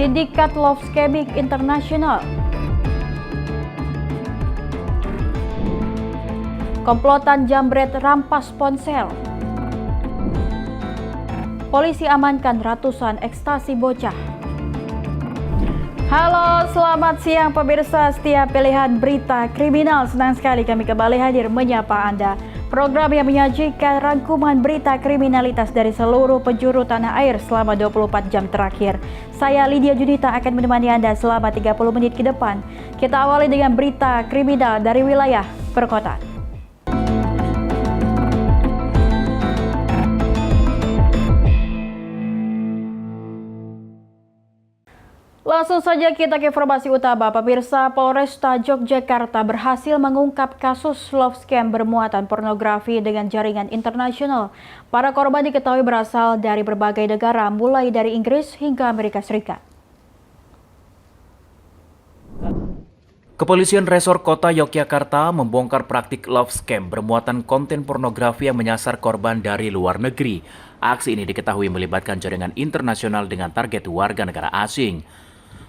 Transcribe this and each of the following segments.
Sindikat Love Scamming Internasional. Komplotan jambret rampas ponsel. Polisi amankan ratusan ekstasi bocah. Halo, selamat siang pemirsa setia pilihan berita kriminal. Senang sekali kami kembali hadir menyapa Anda. Program yang menyajikan rangkuman berita kriminalitas dari seluruh penjuru tanah air selama 24 jam terakhir. Saya Lydia Junita akan menemani Anda selama 30 menit ke depan. Kita awali dengan berita kriminal dari wilayah perkotaan. Langsung saja kita ke informasi utama. Pemirsa, Polresta Yogyakarta berhasil mengungkap kasus love scam bermuatan pornografi dengan jaringan internasional. Para korban diketahui berasal dari berbagai negara, mulai dari Inggris hingga Amerika Serikat. Kepolisian Resor Kota Yogyakarta membongkar praktik love scam bermuatan konten pornografi yang menyasar korban dari luar negeri. Aksi ini diketahui melibatkan jaringan internasional dengan target warga negara asing.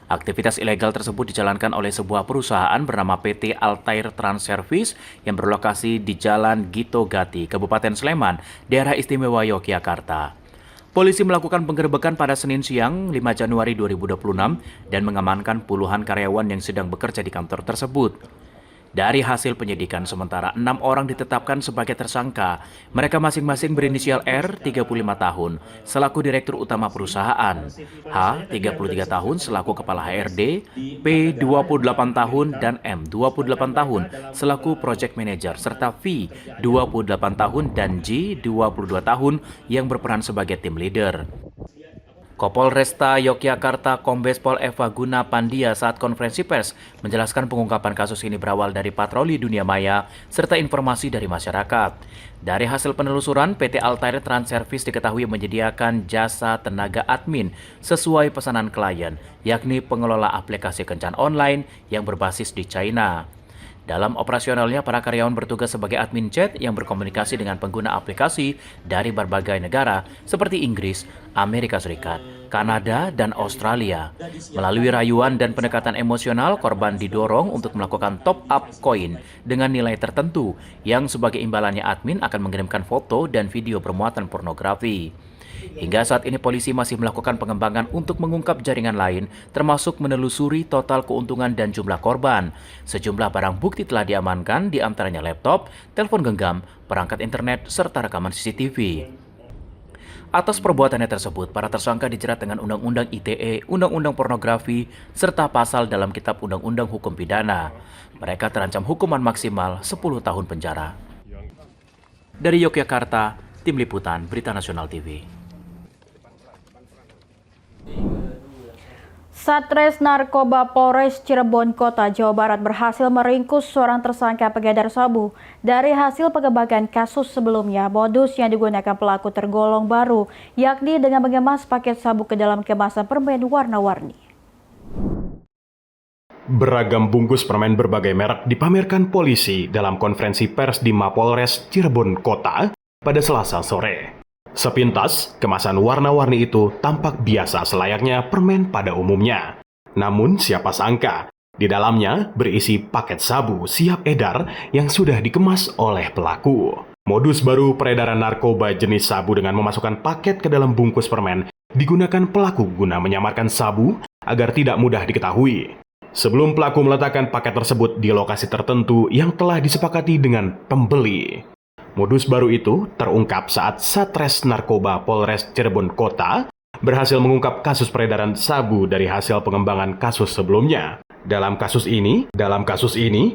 Aktivitas ilegal tersebut dijalankan oleh sebuah perusahaan bernama PT Altair Trans Service yang berlokasi di Jalan Gito Gati, Kabupaten Sleman, Daerah Istimewa Yogyakarta. Polisi melakukan penggerebekan pada Senin siang 5 Januari 2026 dan mengamankan puluhan karyawan yang sedang bekerja di kantor tersebut. Dari hasil penyidikan sementara 6 orang ditetapkan sebagai tersangka. Mereka masing-masing berinisial R, 35 tahun, selaku Direktur Utama perusahaan, H, 33 tahun, selaku Kepala HRD, P, 28 tahun, dan M, 28 tahun, selaku Project Manager, serta V, 28 tahun, dan J, 22 tahun, yang berperan sebagai tim leader. Kapolresta Yogyakarta Kombes Pol Eva Guna Pandia saat konferensi pers menjelaskan pengungkapan kasus ini berawal dari patroli dunia maya serta informasi dari masyarakat. Dari hasil penelusuran, PT Altair Trans Service diketahui menyediakan jasa tenaga admin sesuai pesanan klien, yakni pengelola aplikasi kencan online yang berbasis di China. Dalam operasionalnya, para karyawan bertugas sebagai admin chat yang berkomunikasi dengan pengguna aplikasi dari berbagai negara seperti Inggris, Amerika Serikat, Kanada, dan Australia. Melalui rayuan dan pendekatan emosional, korban didorong untuk melakukan top-up koin dengan nilai tertentu yang sebagai imbalannya admin akan mengirimkan foto dan video bermuatan pornografi. Hingga saat ini polisi masih melakukan pengembangan untuk mengungkap jaringan lain, termasuk menelusuri total keuntungan dan jumlah korban. Sejumlah barang bukti telah diamankan, di antaranya laptop, telepon genggam, perangkat internet, serta rekaman CCTV. Atas perbuatannya tersebut, para tersangka dijerat dengan Undang-Undang ITE, Undang-Undang Pornografi, serta pasal dalam Kitab Undang-Undang Hukum Pidana. Mereka terancam hukuman maksimal 10 tahun penjara. Dari Yogyakarta, Tim Liputan Berita Nasional TV. Satres Narkoba Polres Cirebon Kota, Jawa Barat berhasil meringkus seorang tersangka pengedar sabu. Dari hasil pengembangan kasus sebelumnya, modus yang digunakan pelaku tergolong baru, yakni dengan mengemas paket sabu ke dalam kemasan permen warna-warni. Beragam bungkus permen berbagai merek dipamerkan polisi dalam konferensi pers di Mapolres Cirebon Kota pada Selasa sore. Sepintas, kemasan warna-warni itu tampak biasa selayaknya permen pada umumnya. Namun siapa sangka, di dalamnya berisi paket sabu siap edar yang sudah dikemas oleh pelaku. Modus baru peredaran narkoba jenis sabu dengan memasukkan paket ke dalam bungkus permen digunakan pelaku guna menyamarkan sabu agar tidak mudah diketahui. Sebelum pelaku meletakkan paket tersebut di lokasi tertentu yang telah disepakati dengan pembeli. Modus baru itu terungkap saat Satres Narkoba Polres Cirebon Kota berhasil mengungkap kasus peredaran sabu dari hasil pengembangan kasus sebelumnya. Dalam kasus ini,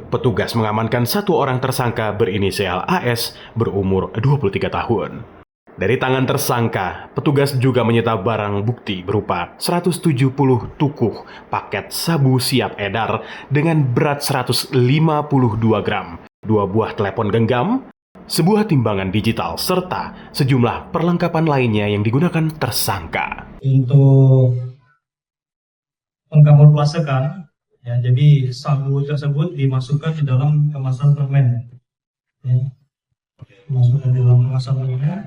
petugas mengamankan satu orang tersangka berinisial AS berumur 23 tahun. Dari tangan tersangka, petugas juga menyita barang bukti berupa 170 tukuh paket sabu siap edar dengan berat 152 gram, 2 buah telepon genggam, sebuah timbangan digital, serta sejumlah perlengkapan lainnya yang digunakan tersangka. Untuk pengkamuflasekan, ya, jadi sabu tersebut dimasukkan di dalam kemasan permen. Ya. Masukkan di dalam kemasan permen.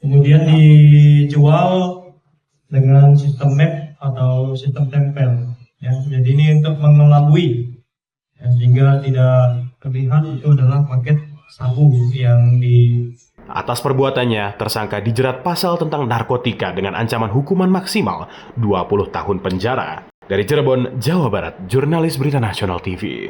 Kemudian dijual dengan sistem map atau sistem tempel. Ya, jadi ini untuk mengelabui, ya, sehingga tidak terlihat itu adalah paket sabu yang di. Atas perbuatannya, tersangka dijerat pasal tentang narkotika dengan ancaman hukuman maksimal 20 tahun penjara. Dari Cirebon, Jawa Barat, jurnalis Berita Nasional TV.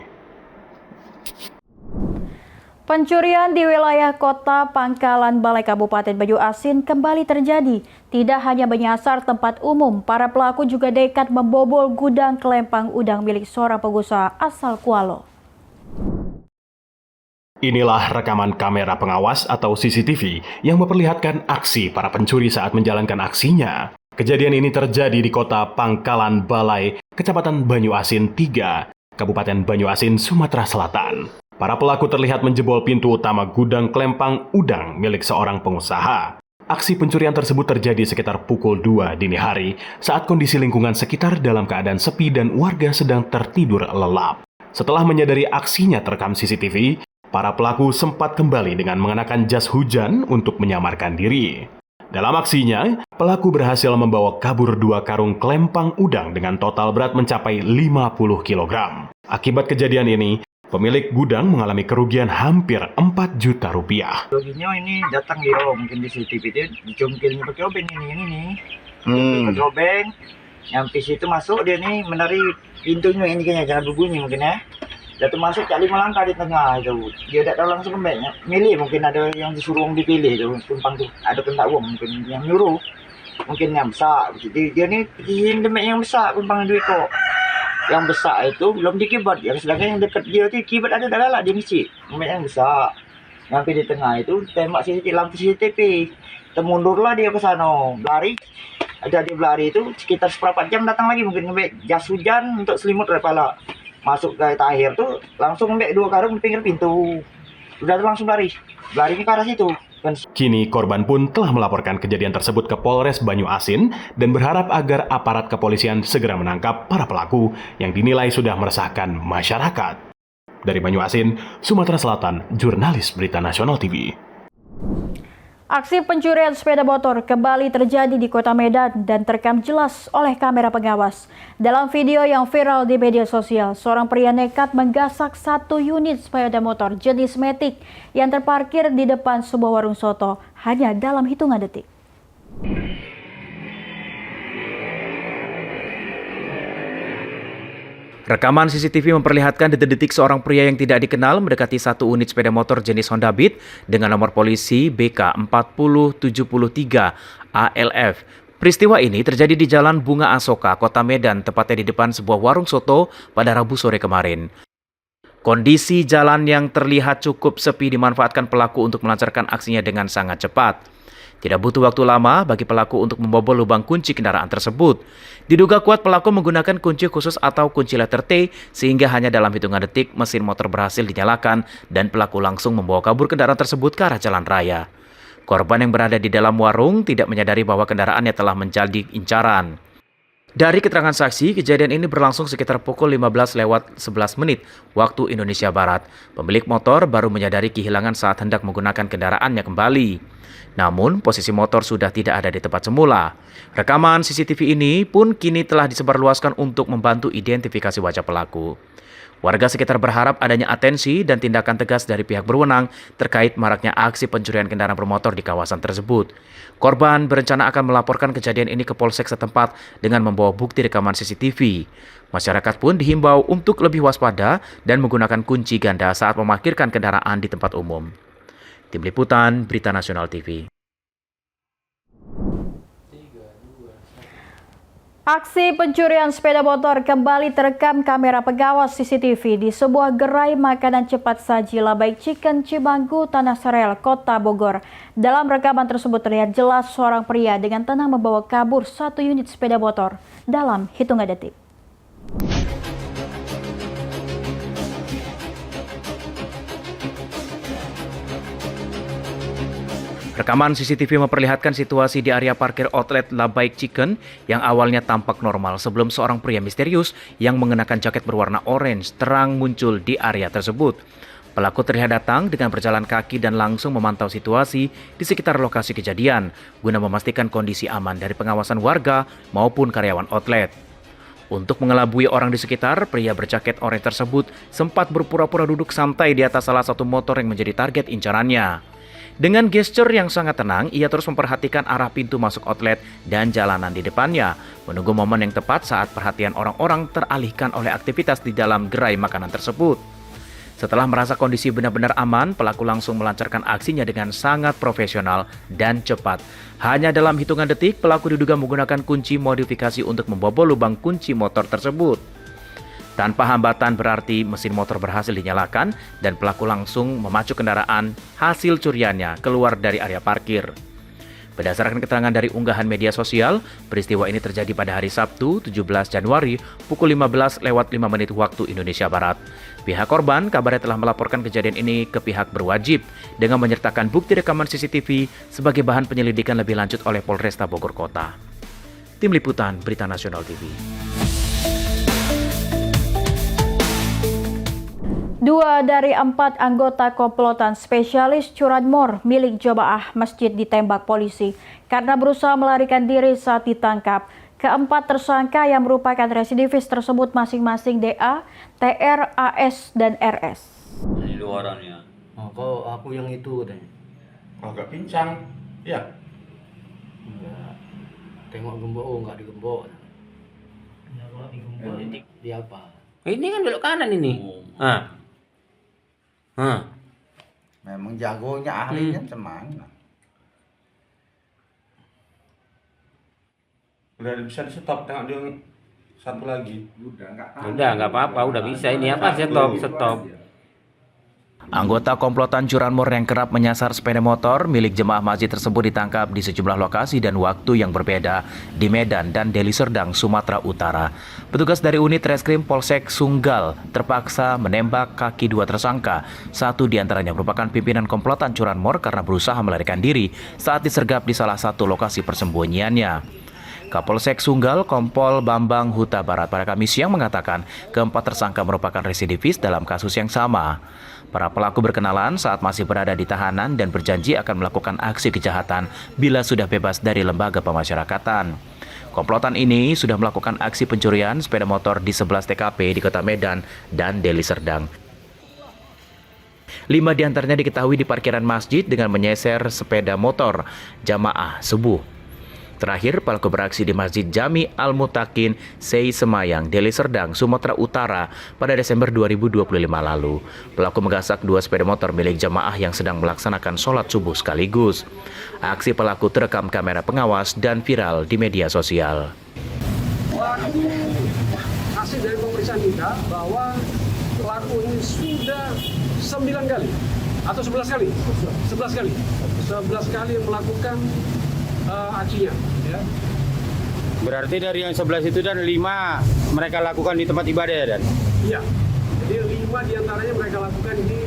Pencurian di wilayah kota Pangkalan Balai Kabupaten Banyuasin kembali terjadi. Tidak hanya menyasar tempat umum, para pelaku juga nekat membobol gudang kelempang udang milik seorang pengusaha asal Kualo. Inilah rekaman kamera pengawas atau CCTV yang memperlihatkan aksi para pencuri saat menjalankan aksinya. Kejadian ini terjadi di kota Pangkalan Balai, Kecamatan Banyuasin 3, Kabupaten Banyuasin, Sumatera Selatan. Para pelaku terlihat menjebol pintu utama gudang kelempang udang milik seorang pengusaha. Aksi pencurian tersebut terjadi sekitar pukul 2 dini hari saat kondisi lingkungan sekitar dalam keadaan sepi dan warga sedang tertidur lelap. Setelah menyadari aksinya terekam CCTV, para pelaku sempat kembali dengan mengenakan jas hujan untuk menyamarkan diri. Dalam aksinya, pelaku berhasil membawa kabur 2 karung kelempang udang dengan total berat mencapai 50 kg. Akibat kejadian ini, pemilik gudang mengalami kerugian hampir 4 juta rupiah. Loginya ini datang di mungkin di CCTV itu dicungkilnya pakai obeng ini. Pakai obeng, nyampe situ masuk dia nih menarik pintunya ini kayaknya jangan berbunyi mungkin ya. Jatuh masuk cak 5 langkah di tengah itu. Dia tidak tahu langsung kembali. Milih mungkin ada yang disuruh dipilih itu tumpang tuh. Ada pentak uang mungkin yang nyuruh. Mungkin yang besar. Jadi dia nih pikirin demek yang besar tumpang duit kok. Yang besar itu belum dikibat. Yang sedangkan yang dekat dia itu kibat ada dah lah dia misi. Demek yang besar. Sampai di tengah itu tembak CCTV lampu CCTV. Temundurlah dia ke sana. Lari. Ada dia berlari itu sekitar seperempat jam datang lagi mungkin ngambil jas hujan untuk selimut dari kepala. Masuk ke akhir tuh langsung ngambil 2 karung di pinggir pintu. Udah langsung lari ke arah situ. Kini korban pun telah melaporkan kejadian tersebut ke Polres Banyuasin dan berharap agar aparat kepolisian segera menangkap para pelaku yang dinilai sudah meresahkan masyarakat. Dari Banyuasin, Sumatera Selatan, jurnalis Berita Nasional TV. Aksi pencurian sepeda motor kembali terjadi di Kota Medan dan terekam jelas oleh kamera pengawas. Dalam video yang viral di media sosial, seorang pria nekat menggasak 1 unit sepeda motor jenis Matic yang terparkir di depan sebuah warung soto hanya dalam hitungan detik. Rekaman CCTV memperlihatkan detik-detik seorang pria yang tidak dikenal mendekati 1 unit sepeda motor jenis Honda Beat dengan nomor polisi BK4073 ALF. Peristiwa ini terjadi di Jalan Bunga Asoka, Kota Medan, tepatnya di depan sebuah warung soto pada Rabu sore kemarin. Kondisi jalan yang terlihat cukup sepi dimanfaatkan pelaku untuk melancarkan aksinya dengan sangat cepat. Tidak butuh waktu lama bagi pelaku untuk membobol lubang kunci kendaraan tersebut. Diduga kuat pelaku menggunakan kunci khusus atau kunci letter T sehingga hanya dalam hitungan detik mesin motor berhasil dinyalakan dan pelaku langsung membawa kabur kendaraan tersebut ke arah jalan raya. Korban yang berada di dalam warung tidak menyadari bahwa kendaraannya telah menjadi incaran. Dari keterangan saksi, kejadian ini berlangsung sekitar pukul 15:11 waktu Indonesia Barat. Pemilik motor baru menyadari kehilangan saat hendak menggunakan kendaraannya kembali. Namun, posisi motor sudah tidak ada di tempat semula. Rekaman CCTV ini pun kini telah disebarluaskan untuk membantu identifikasi wajah pelaku. Warga sekitar berharap adanya atensi dan tindakan tegas dari pihak berwenang terkait maraknya aksi pencurian kendaraan bermotor di kawasan tersebut. Korban berencana akan melaporkan kejadian ini ke Polsek setempat dengan membawa bukti rekaman CCTV. Masyarakat pun dihimbau untuk lebih waspada dan menggunakan kunci ganda saat memarkirkan kendaraan di tempat umum. Tim Liputan Berita Nasional TV. Aksi pencurian sepeda motor kembali terekam kamera pengawas CCTV di sebuah gerai makanan cepat saji Labai Chicken Cibanggu, Tanah Serel, Kota Bogor. Dalam rekaman tersebut terlihat jelas seorang pria dengan tenang membawa kabur 1 unit sepeda motor dalam hitungan detik. Rekaman CCTV memperlihatkan situasi di area parkir outlet Labai Chicken yang awalnya tampak normal sebelum seorang pria misterius yang mengenakan jaket berwarna orange terang muncul di area tersebut. Pelaku terlihat datang dengan berjalan kaki dan langsung memantau situasi di sekitar lokasi kejadian guna memastikan kondisi aman dari pengawasan warga maupun karyawan outlet. Untuk mengelabui orang di sekitar, pria berjaket oranye tersebut sempat berpura-pura duduk santai di atas salah satu motor yang menjadi target incarannya. Dengan gesture yang sangat tenang, ia terus memperhatikan arah pintu masuk outlet dan jalanan di depannya, menunggu momen yang tepat saat perhatian orang-orang teralihkan oleh aktivitas di dalam gerai makanan tersebut. Setelah merasa kondisi benar-benar aman, pelaku langsung melancarkan aksinya dengan sangat profesional dan cepat. Hanya dalam hitungan detik, pelaku diduga menggunakan kunci modifikasi untuk membobol lubang kunci motor tersebut. Tanpa hambatan berarti mesin motor berhasil dinyalakan dan pelaku langsung memacu kendaraan hasil curiannya keluar dari area parkir. Berdasarkan keterangan dari unggahan media sosial, peristiwa ini terjadi pada hari Sabtu 17 Januari pukul 15:05 waktu Indonesia Barat. Pihak korban kabarnya telah melaporkan kejadian ini ke pihak berwajib dengan menyertakan bukti rekaman CCTV sebagai bahan penyelidikan lebih lanjut oleh Polresta Bogor Kota. Tim Liputan Berita Nasional TV. 2 dari 4 anggota komplotan spesialis curanmor milik jemaah masjid ditembak polisi karena berusaha melarikan diri saat ditangkap. Keempat tersangka yang merupakan residivis tersebut masing-masing DA, TR, AS, dan RS. Ini 2 orangnya. Oh, kau aku yang itu katanya. Agak pincang, ya. Enggak. Tengok gembok, oh enggak digembok. Dia apa? Ini kan belok kanan ini. Memang jagonya ahlinya semana. Udah bisa di stop, tengok dia satu lagi. Udah nggak apa-apa, udah bisa. Ini apa? Stop. Anggota komplotan curanmor yang kerap menyasar sepeda motor milik jemaah masjid tersebut ditangkap di sejumlah lokasi dan waktu yang berbeda di Medan dan Deli Serdang, Sumatera Utara. Petugas dari unit Reskrim Polsek Sunggal terpaksa menembak kaki 2 tersangka. Satu diantaranya merupakan pimpinan komplotan curanmor karena berusaha melarikan diri saat disergap di salah satu lokasi persembunyiannya. Kapolsek Sunggal, Kompol Bambang Huta Barat pada Kamis siang mengatakan keempat tersangka merupakan residivis dalam kasus yang sama. Para pelaku berkenalan saat masih berada di tahanan dan berjanji akan melakukan aksi kejahatan bila sudah bebas dari lembaga pemasyarakatan. Komplotan ini sudah melakukan aksi pencurian sepeda motor di 11 TKP di Kota Medan dan Deli Serdang. 5 diantaranya diketahui di parkiran masjid dengan menyeser sepeda motor jamaah subuh. Terakhir, pelaku beraksi di Masjid Jami Al-Mutakin, Sei Semayang, Deli Serdang, Sumatera Utara pada Desember 2025 lalu. Pelaku menggasak 2 sepeda motor milik jamaah yang sedang melaksanakan sholat subuh sekaligus. Aksi pelaku terekam kamera pengawas dan viral di media sosial. Pelaku hasil dari pemeriksaan kita bahwa pelaku ini sudah 9 kali atau 11 kali yang melakukan aksinya, ya. Berarti dari yang 11 itu dan 5 mereka lakukan di tempat ibadah ya, Dan? Iya, jadi 5 diantaranya mereka lakukan di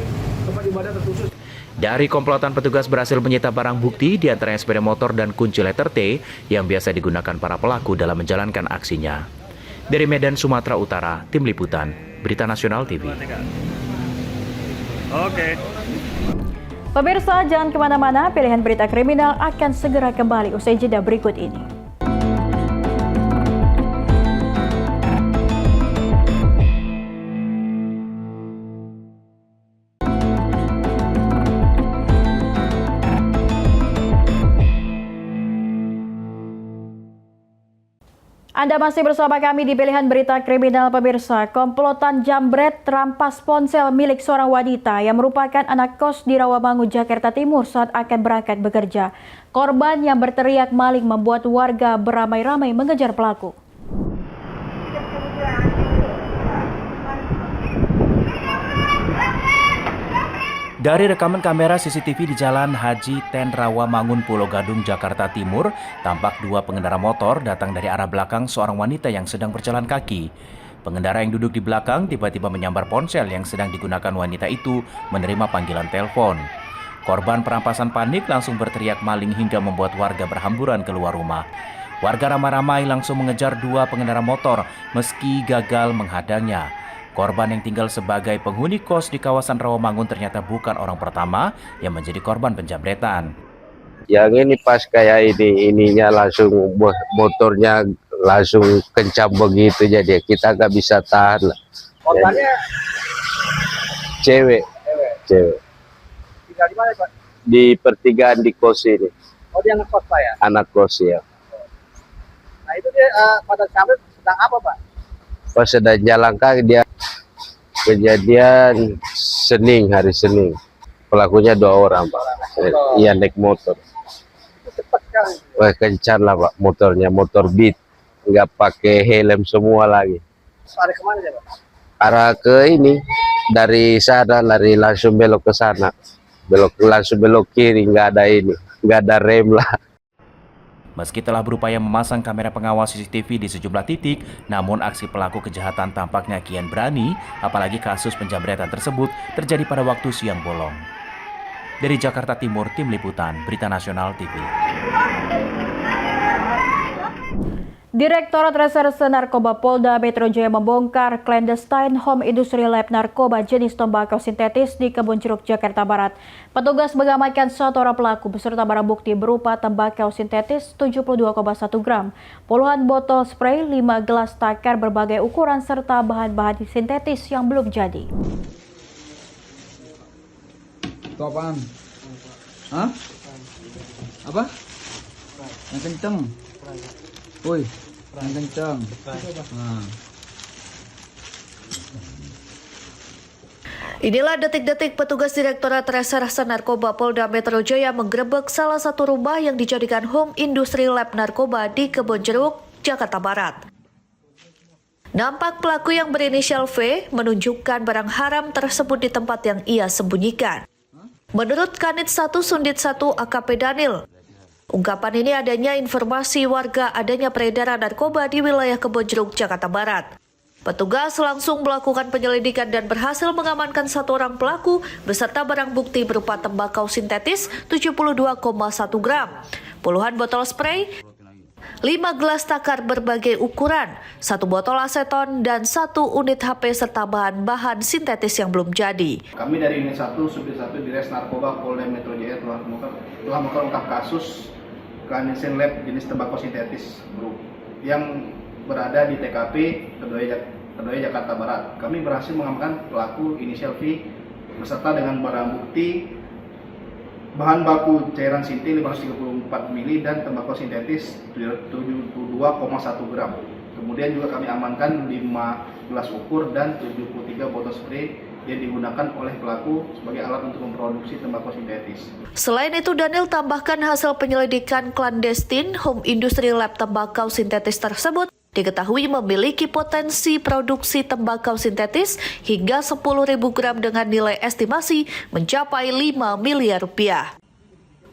tempat ibadah terkhusus. Dari komplotan, petugas berhasil menyita barang bukti diantaranya sepeda motor dan kunci letter T yang biasa digunakan para pelaku dalam menjalankan aksinya. Dari Medan, Sumatera Utara, Tim Liputan Berita Nasional TV. Oke. Pemirsa, jangan kemana-mana, pilihan berita kriminal akan segera kembali usai jeda berikut ini. Anda masih bersama kami di pilihan berita kriminal, pemirsa. Komplotan jambret rampas ponsel milik seorang wanita yang merupakan anak kos di Rawamangun, Jakarta Timur saat akan berangkat bekerja. Korban yang berteriak maling membuat warga beramai-ramai mengejar pelaku. Dari rekaman kamera CCTV di Jalan Haji Ten Rawamangun, Pulau Gadung, Jakarta Timur, tampak 2 pengendara motor datang dari arah belakang seorang wanita yang sedang berjalan kaki. Pengendara yang duduk di belakang tiba-tiba menyambar ponsel yang sedang digunakan wanita itu menerima panggilan telepon. Korban perampasan panik langsung berteriak maling hingga membuat warga berhamburan keluar rumah. Warga ramai-ramai langsung mengejar 2 pengendara motor meski gagal menghadangnya. Korban yang tinggal sebagai penghuni kos di kawasan Rawamangun ternyata bukan orang pertama yang menjadi korban penjamretan. Yang ini pas kayak ininya langsung motornya langsung kencang begitu, jadi kita nggak bisa tahan. Korbannya Cewek. tinggal di mana, Pak? Di pertigaan di kos ini. Oh, dia ngekos, Pak ya? Anak kos ya. Nah, itu dia pada saat sedang apa, Pak? Pas sedang jalan kaki dia kejadian hari Senin. Pelakunya 2 orang, Pak. Iya, naik motor. Cepat sekali. Wah, kencang lah, Pak, motornya, motor Beat. Nggak pakai helm semua lagi. Ada kemana dia, Pak? Arah ke ini, dari sana lari langsung belok ke sana. Langsung belok kiri, nggak ada rem lah. Meski telah berupaya memasang kamera pengawas CCTV di sejumlah titik, namun aksi pelaku kejahatan tampaknya kian berani, apalagi kasus penjamretan tersebut terjadi pada waktu siang bolong. Dari Jakarta Timur, Tim Liputan, Berita Nasional TV. Direktorat Reserse Narkoba Polda Metro Jaya membongkar clandestine home industry lab narkoba jenis tembakau sintetis di Kebun Jeruk, Jakarta Barat. Petugas mengamankan 1 orang pelaku beserta barang bukti berupa tembakau sintetis 72,1 gram, puluhan botol spray, 5 gelas takar berbagai ukuran serta bahan-bahan sintetis yang belum jadi. Itu apaan? Hah? Apa? Yang kenceng. Woi, yang kenceng. Nah. Inilah detik-detik petugas Direktorat Reserse Narkoba Polda Metro Jaya menggerebek salah satu rumah yang dijadikan home industri lab narkoba di Kebun Jeruk, Jakarta Barat. Nampak pelaku yang berinisial V menunjukkan barang haram tersebut di tempat yang ia sembunyikan. Menurut Kanit 1 Sundit 1 AKP Daniel, ungkapan ini adanya informasi warga adanya peredaran narkoba di wilayah Kebun Jeruk, Jakarta Barat. Petugas langsung melakukan penyelidikan dan berhasil mengamankan 1 orang pelaku beserta barang bukti berupa tembakau sintetis 72,1 gram, puluhan botol spray, 5 gelas takar berbagai ukuran, 1 botol aseton, dan 1 unit HP serta bahan-bahan sintetis yang belum jadi. Kami dari Unit 1, Subdit 1 Dires Narkoba Polda Metro Jaya telah mengungkap kasus clandestine lab jenis tembakau sintetis yang berada di TKP Kedoya, Jakarta Barat. Kami berhasil mengamankan pelaku inisial V beserta dengan barang bukti bahan baku cairan sinti 534 mili dan tembakau sintetis 72,1 gram. Kemudian juga kami amankan 5 gelas ukur dan 73 botol spray yang digunakan oleh pelaku sebagai alat untuk memproduksi tembakau sintetis. Selain itu, Daniel tambahkan hasil penyelidikan clandestine home industry lab tembakau sintetis tersebut diketahui memiliki potensi produksi tembakau sintetis hingga 10.000 gram dengan nilai estimasi mencapai 5 miliar rupiah.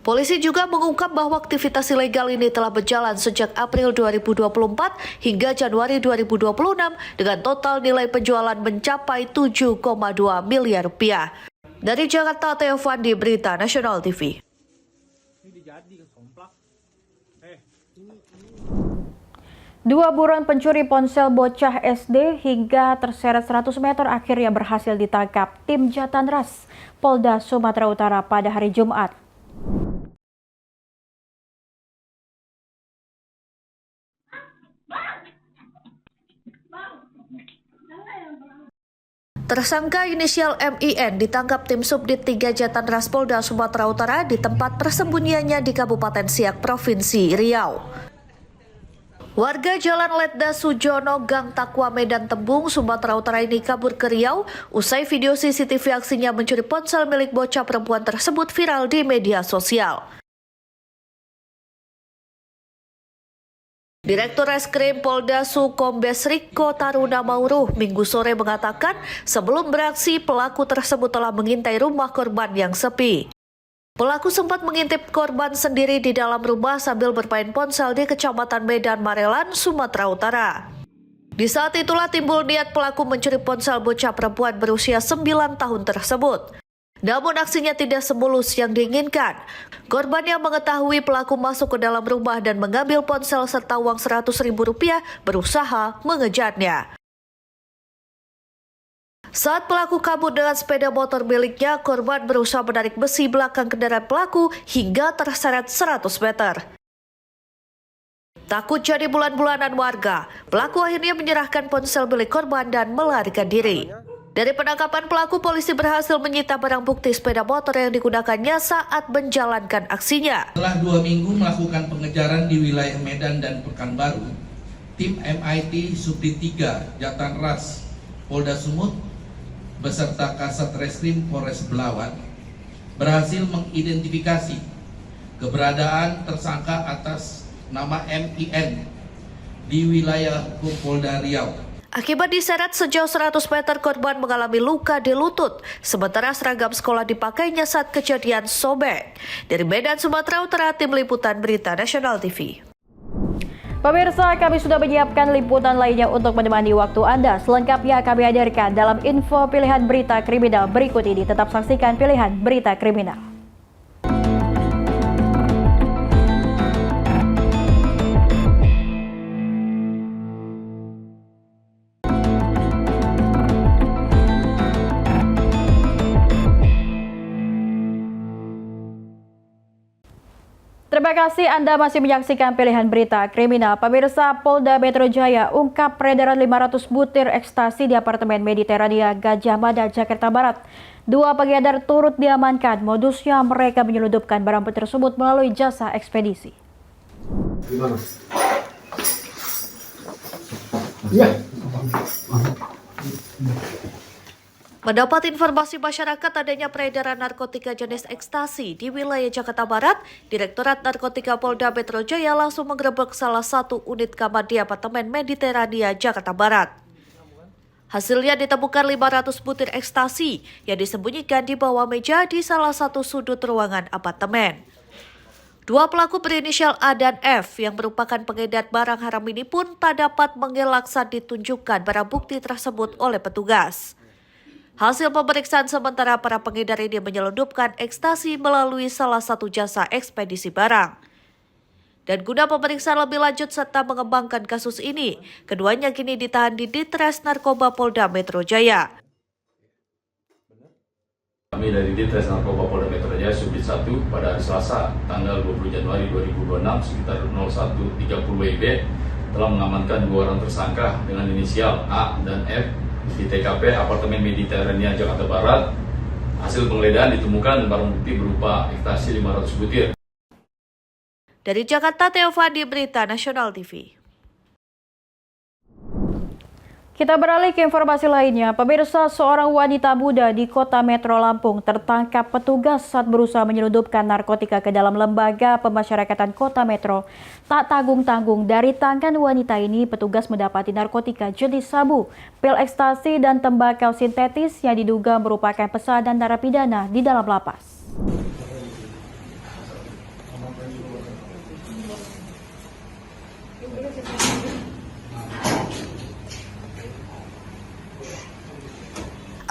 Polisi juga mengungkap bahwa aktivitas ilegal ini telah berjalan sejak April 2024 hingga Januari 2026 dengan total nilai penjualan mencapai 7,2 miliar rupiah. Dari Jakarta, Theo Fandi, Berita Nasional TV. Dua buron pencuri ponsel bocah SD hingga terseret 100 meter akhirnya berhasil ditangkap tim Jatanras Polda Sumatera Utara pada hari Jumat. Tersangka inisial MIN ditangkap tim Subdit 3 Jatanras Polda Sumatera Utara di tempat persembunyiannya di Kabupaten Siak, Provinsi Riau. Warga Jalan Letda Sujono, Gang Takwa, Medan Tembung, Sumatera Utara ini kabur ke Riau usai video CCTV aksinya mencuri ponsel milik bocah perempuan tersebut viral di media sosial. Direktur Reskrim Polda Sukombes Riko Taruna Mauruh Minggu sore mengatakan sebelum beraksi pelaku tersebut telah mengintai rumah korban yang sepi. Pelaku sempat mengintip korban sendiri di dalam rumah sambil bermain ponsel di Kecamatan Medan Marelan, Sumatera Utara. Di saat itulah timbul niat pelaku mencuri ponsel bocah perempuan berusia 9 tahun tersebut. Namun aksinya tidak semulus yang diinginkan. Korban yang mengetahui pelaku masuk ke dalam rumah dan mengambil ponsel serta uang Rp100.000 berusaha mengejarnya. Saat pelaku kabur dengan sepeda motor miliknya, korban berusaha menarik besi belakang kendaraan pelaku hingga terseret 100 meter. Takut jadi bulan-bulanan warga, pelaku akhirnya menyerahkan ponsel milik korban dan melarikan diri. Dari penangkapan pelaku, polisi berhasil menyita barang bukti sepeda motor yang digunakannya saat menjalankan aksinya. Setelah 2 minggu melakukan pengejaran di wilayah Medan dan Pekanbaru, tim MIT Subdit 3 Jatan Ras Polda Sumut beserta Kasat Reskrim Polres Belawan berhasil mengidentifikasi keberadaan tersangka atas nama MIN di wilayah Polda Riau. Akibat diseret sejauh 100 meter, korban mengalami luka di lutut, sementara seragam sekolah dipakainya saat kejadian sobek. Dari Medan, Sumatera Utara, Tim Liputan Berita Nasional TV. Pemirsa, kami sudah menyiapkan liputan lainnya untuk menemani waktu Anda. Selengkapnya kami hadirkan dalam info pilihan berita kriminal berikut ini. Tetap saksikan pilihan berita kriminal. Terima kasih Anda masih menyaksikan pilihan berita kriminal. Pemirsa, Polda Metro Jaya ungkap peredaran 500 butir ekstasi di apartemen Mediterania Gajah Mada, Jakarta Barat. 2 pengedar turut diamankan. Modusnya mereka menyelundupkan barang tersebut melalui jasa ekspedisi. Gimana? Iya. Mendapat informasi masyarakat adanya peredaran narkotika jenis ekstasi di wilayah Jakarta Barat, Direktorat Narkotika Polda Metro Jaya langsung menggerebek salah satu unit kamar di apartemen Mediterania, Jakarta Barat. Hasilnya ditemukan 500 butir ekstasi yang disembunyikan di bawah meja di salah satu sudut ruangan apartemen. 2 pelaku berinisial A dan F yang merupakan pengedar barang haram ini pun tak dapat mengelak saat ditunjukkan barang bukti tersebut oleh petugas. Hasil pemeriksaan sementara, para pengedar ini menyelundupkan ekstasi melalui salah satu jasa ekspedisi barang. Dan guna pemeriksaan lebih lanjut serta mengembangkan kasus ini, keduanya kini ditahan di Ditres Narkoba Polda Metro Jaya. Kami dari Ditres Narkoba Polda Metro Jaya Subdit 1 pada hari Selasa tanggal 20 Januari 2026 sekitar 01.30 WIB telah mengamankan 2 orang tersangka dengan inisial A dan F di TKP apartemen Mediterania, Jakarta Barat. Hasil penggeledahan ditemukan barang bukti berupa ekstasi 500 butir. Dari Jakarta, Teofandi, Berita Nasional TV. Kita beralih ke informasi lainnya. Pemirsa, seorang wanita muda di Kota Metro Lampung tertangkap petugas saat berusaha menyelundupkan narkotika ke dalam lembaga pemasyarakatan Kota Metro. Tak tanggung-tanggung, dari tangan wanita ini petugas mendapati narkotika jenis sabu, pil ekstasi dan tembakau sintetis yang diduga merupakan pesanan narapidana di dalam lapas.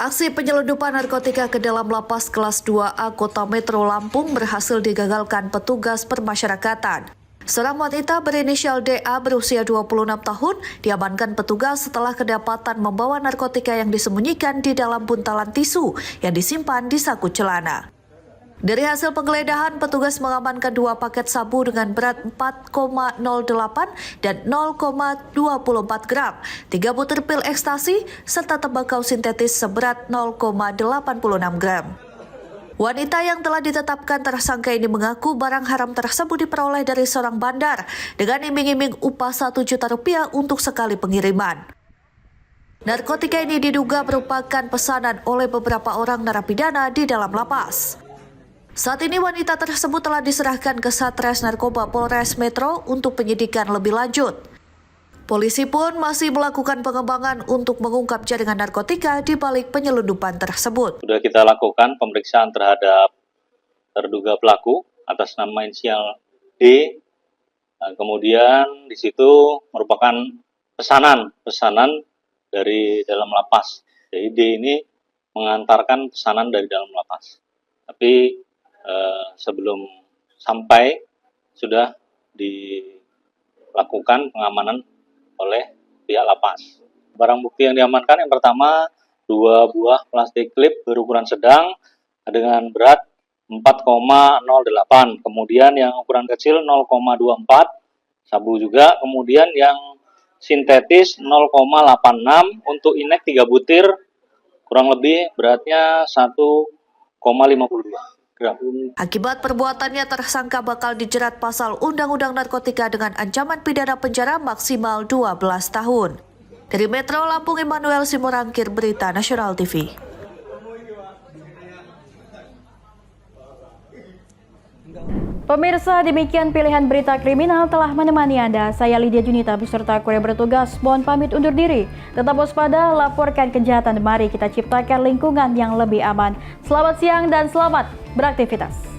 Aksi penyelundupan narkotika ke dalam lapas kelas 2A Kota Metro Lampung berhasil digagalkan petugas permasyarakatan. Seorang wanita berinisial DA berusia 26 tahun diamankan petugas setelah kedapatan membawa narkotika yang disembunyikan di dalam buntalan tisu yang disimpan di saku celana. Dari hasil penggeledahan, petugas mengamankan 2 paket sabu dengan berat 4,08 dan 0,24 gram, 3 butir pil ekstasi, serta tembakau sintetis seberat 0,86 gram. Wanita yang telah ditetapkan tersangka ini mengaku barang haram tersebut diperoleh dari seorang bandar dengan iming-iming upah Rp1 juta untuk sekali pengiriman. Narkotika ini diduga merupakan pesanan oleh beberapa orang narapidana di dalam lapas. Saat ini wanita tersebut telah diserahkan ke Satres Narkoba Polres Metro untuk penyidikan lebih lanjut. Polisi pun masih melakukan pengembangan untuk mengungkap jaringan narkotika di balik penyelundupan tersebut. Sudah kita lakukan pemeriksaan terhadap terduga pelaku atas nama inisial D. Nah, kemudian di situ merupakan pesanan dari dalam lapas. Jadi D ini mengantarkan pesanan dari dalam lapas. Tapi sebelum sampai sudah dilakukan pengamanan oleh pihak lapas. Barang bukti yang diamankan yang pertama 2 buah plastik klip berukuran sedang dengan berat 4,08. Kemudian yang ukuran kecil 0,24 sabu juga. Kemudian yang sintetis 0,86 untuk inek 3 butir, kurang lebih beratnya 1,52 gram. Akibat perbuatannya, tersangka bakal dijerat pasal Undang-Undang Narkotika dengan ancaman pidana penjara maksimal 12 tahun. Dari Metro Lampung, Immanuel Simorangkir, Berita Nasional TV. Pemirsa, demikian pilihan berita kriminal telah menemani Anda. Saya Lydia Junita beserta kru yang bertugas mohon pamit undur diri. Tetap waspada, laporkan kejahatan, mari kita ciptakan lingkungan yang lebih aman. Selamat siang dan selamat beraktivitas.